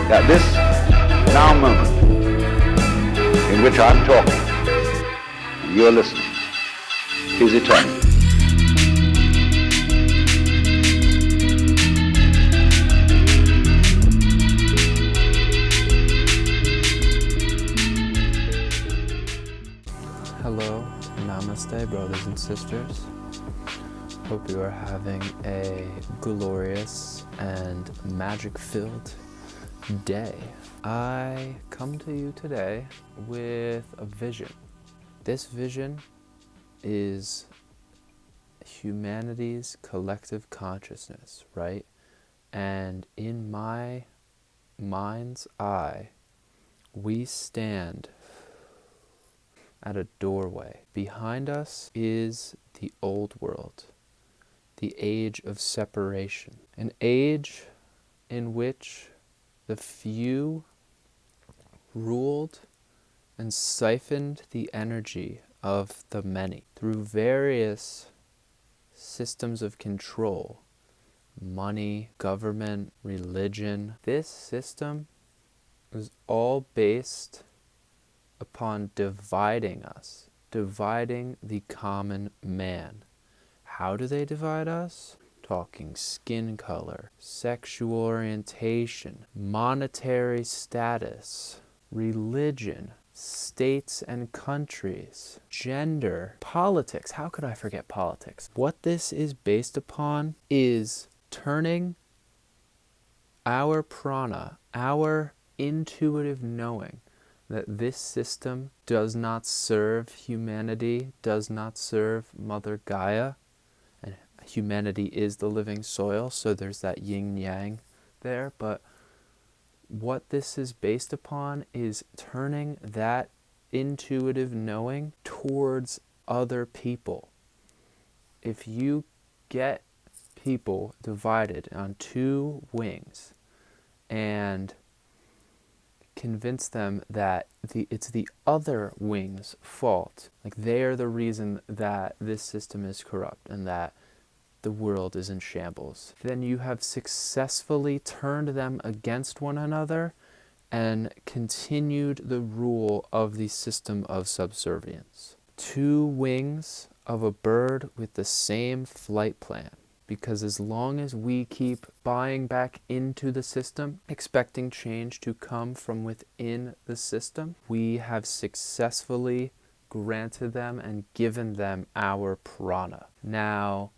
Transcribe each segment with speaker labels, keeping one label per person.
Speaker 1: that this now moment in which I'm talking and you're listening is eternal.
Speaker 2: Hello, namaste, brothers and sisters. Hope you are having a glorious and magic-filled day. I come to you today with a vision. This vision is humanity's collective consciousness, right? And in my mind's eye, we stand at a doorway. Behind us is the old world, the age of separation, an age in which the few ruled and siphoned the energy of the many through various systems of control, money, government, religion. This system is all based upon dividing us, dividing the common man. How do they divide us? Talking skin color, sexual orientation, monetary status, religion, states and countries, gender, politics. How could I forget politics? What this is based upon is turning our prana, our intuitive knowing, that this system does not serve humanity, does not serve Mother Gaia, and humanity is the living soil, so there's that yin-yang there, but what this is based upon is turning that intuitive knowing towards other people. If you get people divided on two wings and convince them that it's the other wing's fault, like they're the reason that this system is corrupt and that the world is in shambles, then you have successfully turned them against one another and continued the rule of the system of subservience. Two wings of a bird with the same flight plan. Because as long as we keep buying back into the system, expecting change to come from within the system, we have successfully granted them and given them our prana. Now,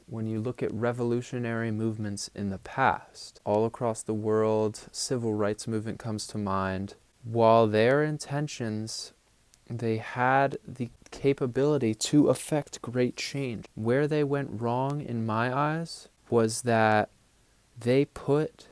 Speaker 2: when you look at revolutionary movements in the past, all across the world, civil rights movement comes to mind, while their intentions, they had the capability to affect great change. Where they went wrong, in my eyes, was that they put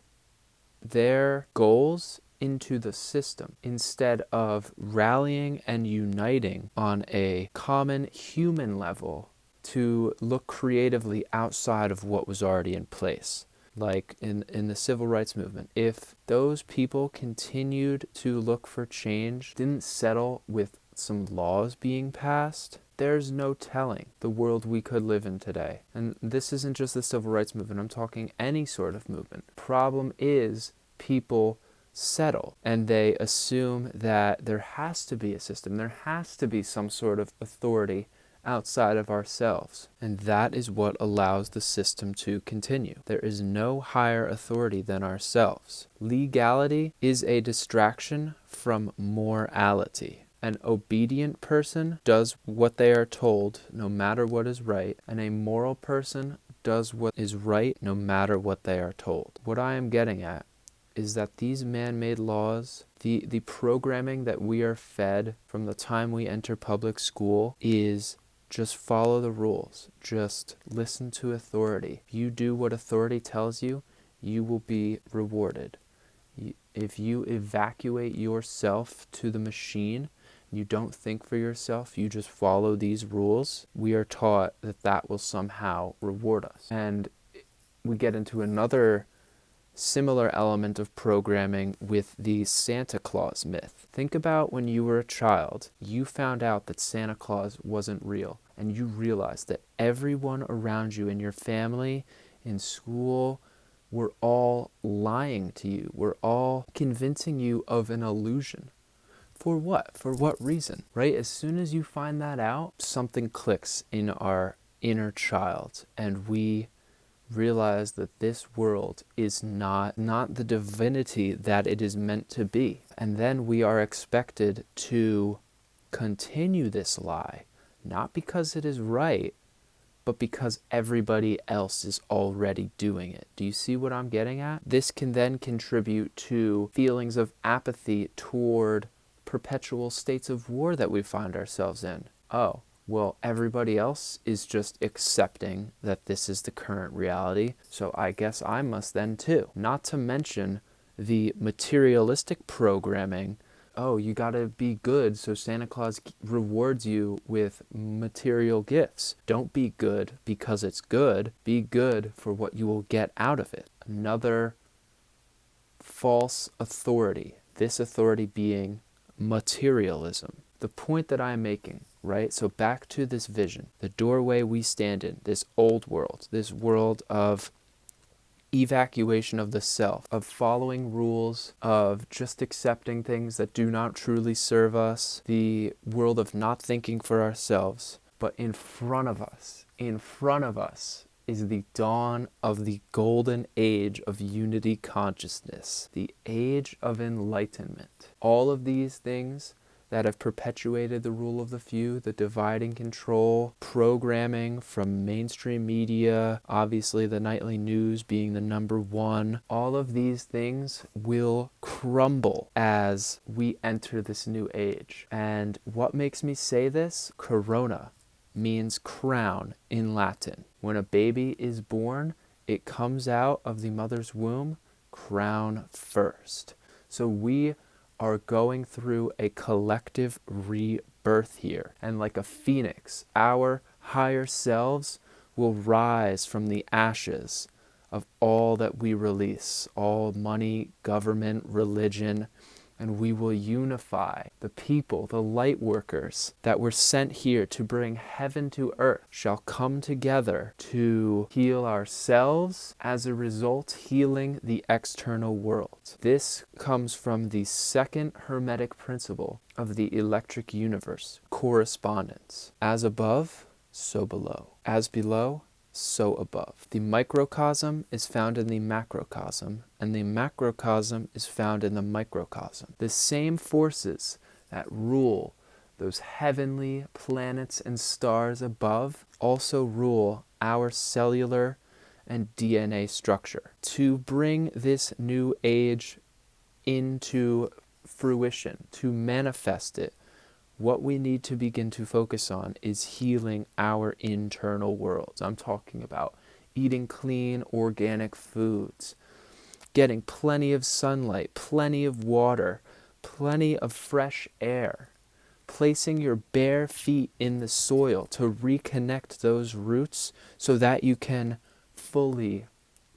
Speaker 2: their goals into the system instead of rallying and uniting on a common human level to look creatively outside of what was already in place. Like in the civil rights movement, if those people continued to look for change, didn't settle with some laws being passed, there's no telling the world we could live in today. And this isn't just the civil rights movement, I'm talking any sort of movement. Problem is, people settle and they assume that there has to be a system, there has to be some sort of authority outside of ourselves. And that is what allows the system to continue. There is no higher authority than ourselves. Legality is a distraction from morality. An obedient person does what they are told, no matter what is right, and a moral person does what is right, no matter what they are told. What I am getting at is that these man-made laws, the programming that we are fed from the time we enter public school is just follow the rules. Just listen to authority. If you do what authority tells you, you will be rewarded. If you evacuate yourself to the machine, you don't think for yourself, you just follow these rules, we are taught that that will somehow reward us. And we get into another similar element of programming with the Santa Claus myth. Think about when you were a child, you found out that Santa Claus wasn't real, and you realized that everyone around you in your family, in school, We're all lying to you. We're all convincing you of an illusion. For what? For what reason? Right? As soon as you find that out, something clicks in our inner child, and we realize that this world is not the divinity that it is meant to be. And then we are expected to continue this lie, not because it is right, but because everybody else is already doing it. Do you see what I'm getting at? This can then contribute to feelings of apathy toward perpetual states of war that we find ourselves in. Oh, well, everybody else is just accepting that this is the current reality, so I guess I must then too. Not to mention the materialistic programming. Oh, you gotta be good, so Santa Claus rewards you with material gifts. Don't be good because it's good. Be good for what you will get out of it. Another false authority. This authority being materialism. The point that I'm making, right? So back to this vision, the doorway we stand in, this old world, this world of evacuation of the self, of following rules, of just accepting things that do not truly serve us, the world of not thinking for ourselves. But in front of us is the dawn of the golden age of unity consciousness, the age of enlightenment. All of these things that have perpetuated the rule of the few, the divide and control, programming from mainstream media, obviously the nightly news being the number one, all of these things will crumble as we enter this new age. And what makes me say this? Corona means crown in Latin. When a baby is born, it comes out of the mother's womb, crown first. So we are going through a collective rebirth here. And like a phoenix, our higher selves will rise from the ashes of all that we release, all money, government, religion, and we will unify the people, the light workers that were sent here to bring heaven to earth shall come together to heal ourselves, as a result healing the external world. This comes from the second hermetic principle of the electric universe, correspondence. As above, so below. As below, so above. The microcosm is found in the macrocosm, and the macrocosm is found in the microcosm. The same forces that rule those heavenly planets and stars above also rule our cellular and DNA structure. To bring this new age into fruition, to manifest it, what we need to begin to focus on is healing our internal worlds. I'm talking about eating clean, organic foods, getting plenty of sunlight, plenty of water, plenty of fresh air, placing your bare feet in the soil to reconnect those roots so that you can fully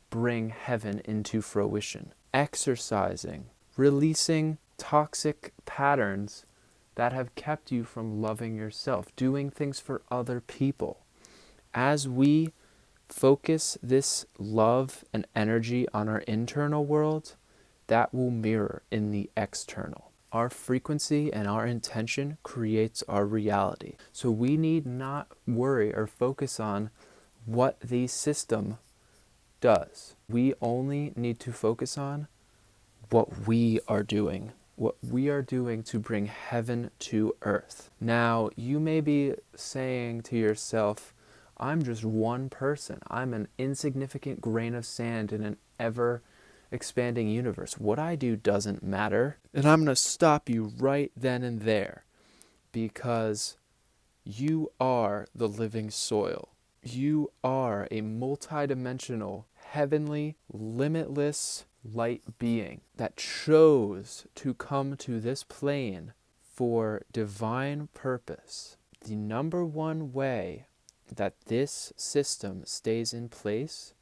Speaker 2: bring heaven into fruition. Exercising, releasing toxic patterns that have kept you from loving yourself, doing things for other people. As we focus this love and energy on our internal world, that will mirror in the external. Our frequency and our intention creates our reality. So we need not worry or focus on what the system does. We only need to focus on what we are doing. What we are doing to bring heaven to earth. Now, you may be saying to yourself, I'm just one person. I'm an insignificant grain of sand in an ever-expanding universe. What I do doesn't matter. And I'm going to stop you right then and there, because you are the living soil. You are a multidimensional, heavenly, limitless light being that chose to come to this plane for divine purpose. The number one way that this system stays in place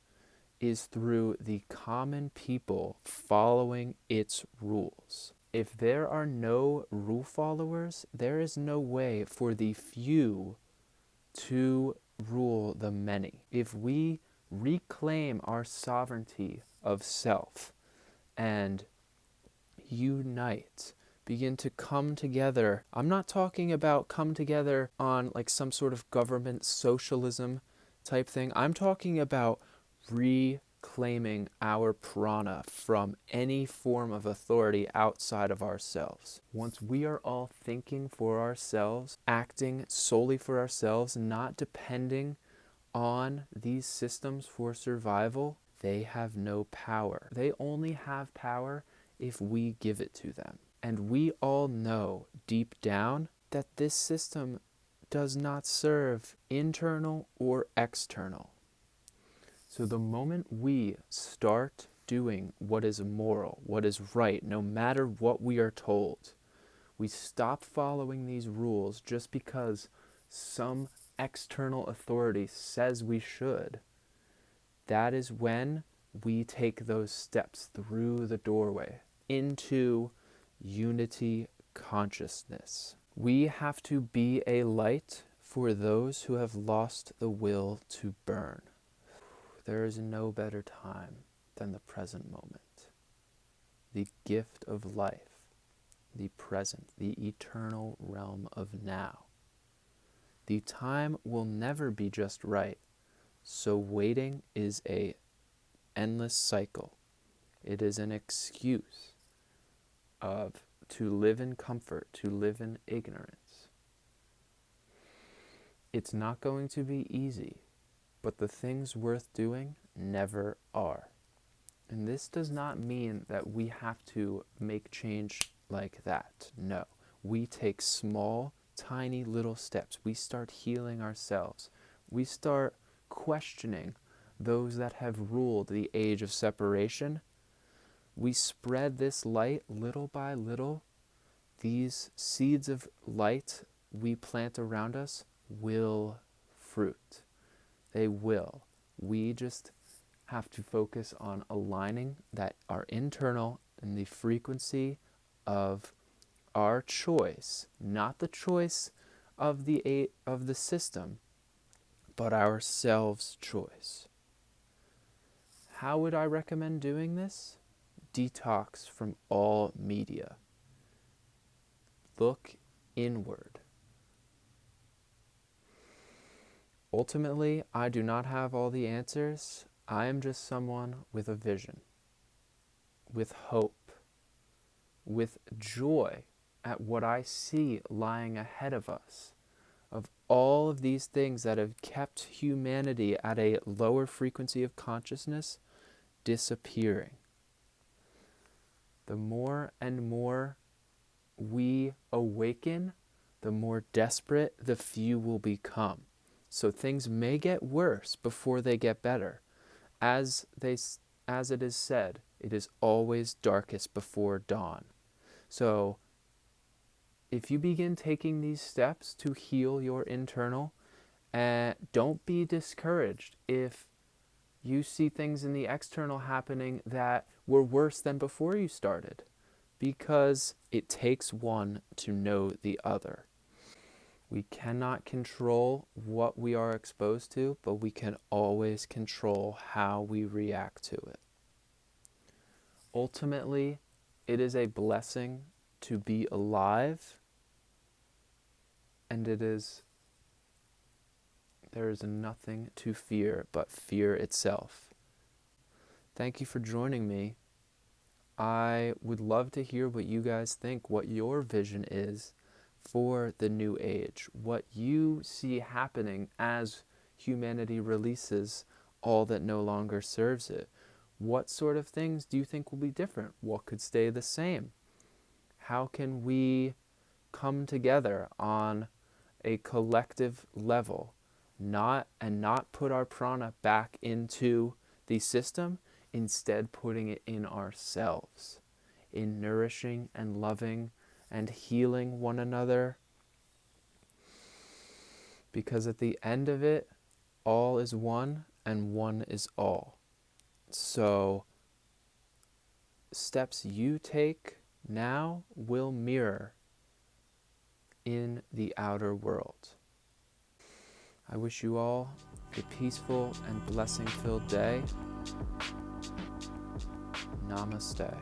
Speaker 2: is through the common people following its rules. If there are no rule followers, there is no way for the few to rule the many. If we reclaim our sovereignty of self, and unite, begin to come together. I'm not talking about come together on like some sort of government socialism type thing. I'm talking about reclaiming our prana from any form of authority outside of ourselves. Once we are all thinking for ourselves, acting solely for ourselves, not depending on these systems for survival, they have no power. They only have power if we give it to them. And we all know deep down that this system does not serve internal or external. So the moment we start doing what is moral, what is right, no matter what we are told, we stop following these rules just because some external authority says we should. That is when we take those steps through the doorway into unity consciousness. We have to be a light for those who have lost the will to burn. There is no better time than the present moment. The gift of life, the present, the eternal realm of now. The time will never be just right, so waiting is an endless cycle. It is an excuse to live in comfort, to live in ignorance. It's not going to be easy, but the things worth doing never are. And this does not mean that we have to make change like that. No. We take small, tiny little steps. We start healing ourselves. We start questioning those that have ruled the age of separation. We spread this light little by little. These seeds of light we plant around us will fruit. They will. We just have to focus on aligning that our internal and the frequency of our choice, not the choice of the system, but ourselves' choice. How would I recommend doing this? Detox from all media. Look inward. Ultimately, I do not have all the answers. I am just someone with a vision, with hope, with joy at what I see lying ahead of us, of all of these things that have kept humanity at a lower frequency of consciousness disappearing. The more and more we awaken, the more desperate the few will become. So things may get worse before they get better. As it is said, it is always darkest before dawn. So if you begin taking these steps to heal your internal, don't be discouraged if you see things in the external happening that were worse than before you started, because it takes one to know the other. We cannot control what we are exposed to, but we can always control how we react to it. Ultimately, it is a blessing to be alive, and there is nothing to fear but fear itself. Thank you for joining me. I would love to hear what you guys think, what your vision is for the new age, what you see happening as humanity releases all that no longer serves it. What sort of things do you think will be different? What could stay the same? How can we come together on a collective level, not put our prana back into the system, instead putting it in ourselves, in nourishing and loving and healing one another? Because at the end of it, all is one and one is all. So steps you take now will mirror in the outer world. I wish you all a peaceful and blessing-filled day. Namaste.